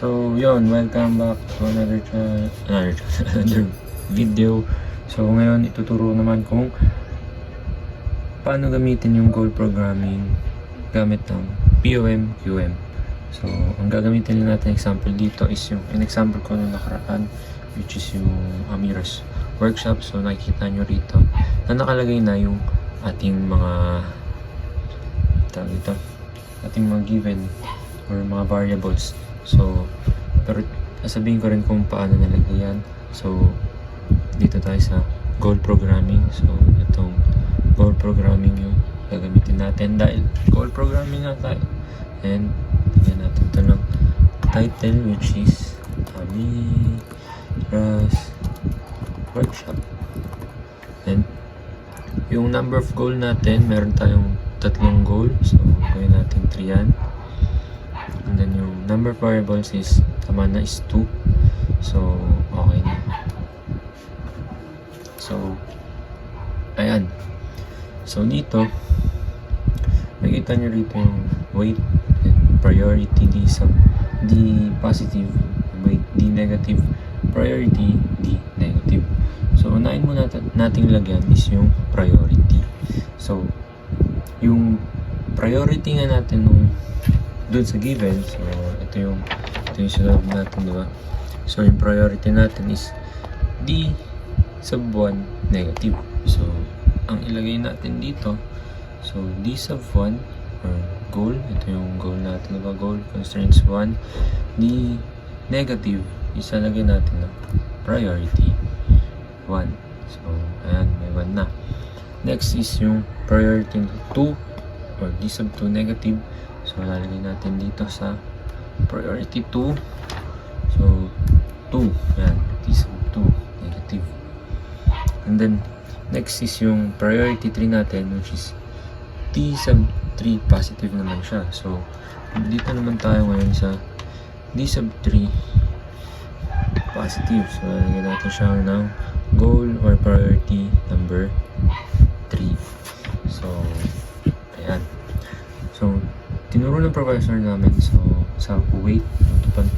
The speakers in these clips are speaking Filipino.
So, yun, welcome back to another another video. So, ngayon ituturo naman kung paano gamitin yung goal programming gamit ng POM, QM. So, ang gagamitin natin example dito is yung example ko nung nakaraan, which is yung Amira's workshop. So, nakikita nyo rito na nakalagay na yung ating mga ating mga given or mga variables. So, pero sasabihin ko rin kung paano nalagay yan. So, dito tayo sa goal programming. So, itong goal programming yung gagamitin natin dahil goal programming nga tayo. And, bigyan natin ito ng title, which is Amira's workshop. And, yung number of goal natin, meron tayong 3 goal. So, gawin natin 3 yan. And then yung number of variables is tama na is 2. So, okay na. So, ayan. So, dito makikita nyo rito yung weight and priority, D positive, weight, D negative, priority, D negative. So, unahin muna nating lagyan is yung priority. So, yung priority nga natin nung doon sa given, so ito yung sunod natin, diba? So yung priority natin is D sub 1 negative. So ang ilagay natin dito, so D sub 1 or goal, ito yung goal natin, diba? Goal constraints 1, D negative, isalagay natin na priority 1. So ayan, may 1 na. Next is yung priority 2 or D sub 2 negative. So, lalagay natin dito sa priority 2. So, 2. Yan. D sub 2 negative. And then, next is yung priority 3 natin, which is D sub 3 positive naman siya. So, dito naman tayo ngayon sa D sub 3 positive. So, lalagay natin siya ng goal or priority number 3. So, ayan. So, tinuro ng professor namin sa weight.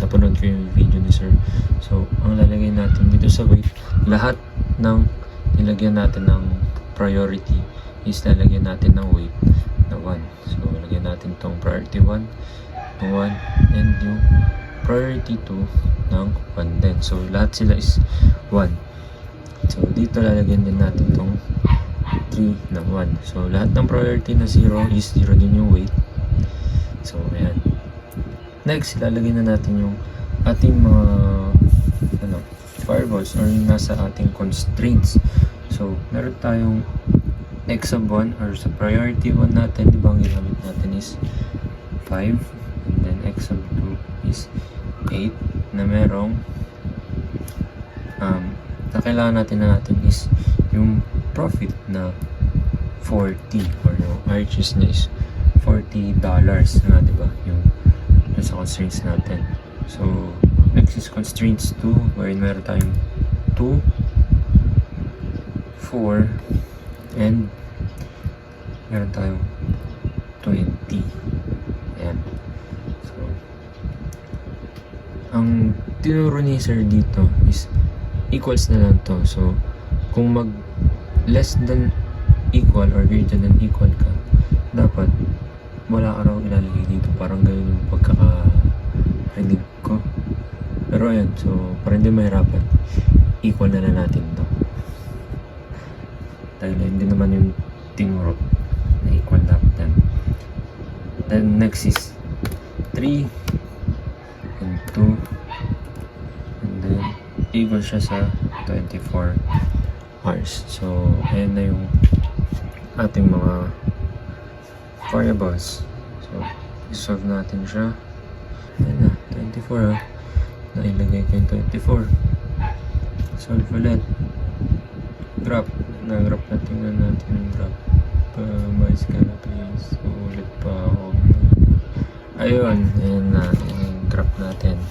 Napanood ko yung video ni sir. So, ang lalagay natin dito sa weight, lahat ng nilagyan natin ng priority is lalagyan natin ng weight na 1. So, lalagyan natin tong priority 1 ng 1 and yung priority 2 ng 1 din. So, lahat sila is 1. So, dito lalagyan din natin tong 3 ng 1. So, lahat ng priority na 0 is 0 din yung weight. So, ayan. Next, ilalagay na natin yung ating mga variables or yung nasa ating constraints. So, meron tayong x sub 1 or sa priority 1 natin, di ba ang ginamit natin is 5 and then x sub 2 is 8 na merong na kailangan natin is yung profit na 40 or yung RHS niya is $40 na, diba? Yung sa constraints natin. So, next is constraints 2, wherein meron tayong 2, 4, and meron tayong 20. Ayan. So, ang tinuro ni sir dito is equals na lang to. So, kung mag less than equal or greater than equal ka, dapat wala ka raw ilalagay dito. Parang ganyan yung pagkakarinig ko. Pero ayan, so para hindi mahirapan, equal na lang natin to. Dahil hindi naman yung tinuro na equal dapat yan. Then next is 3 and 2 and then equal siya sa 24 hours. So ayan na yung ating mga variables. So, isolve natin siya. Ayan na, 24 nailagay ko yung 24. Solve ulit. Graph. Na-graph natin yung graph. Mais ka na please. So, ulit pa ako. Ayun. Ayan na. Yung graph natin.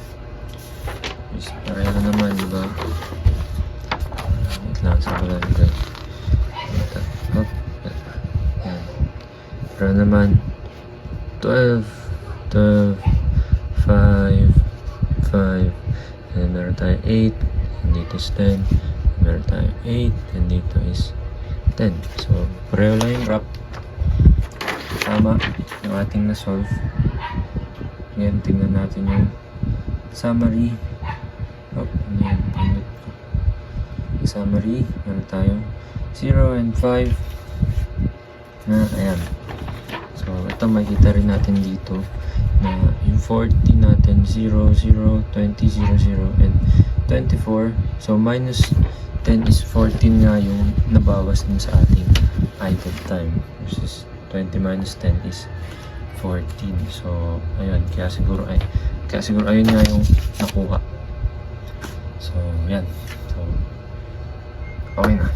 Pareho na naman, diba? Wait lang. Sa wala nito. Pareho naman. 12, 5, 5, and meron tayong 8, and dito is 10, meron tayong 8, and dito is 10. So, pareho lang yung graph. Tama yung ating na-solve. Ngayon, tingnan natin yung summary. Ano yan? Pindot ko. Yung summary, meron tayong 0 and 5 na, ayan. So, ito makikita rin natin dito na yung 40 natin, 0, 0, 20, 0, 0, and 24. So, minus 10 is 14 nga yung nabawas din sa ating idle time. Versus 20 minus 10 is 14. So, ayun. Kaya siguro ayun nga yung nakuha. So, yan. So, okay na.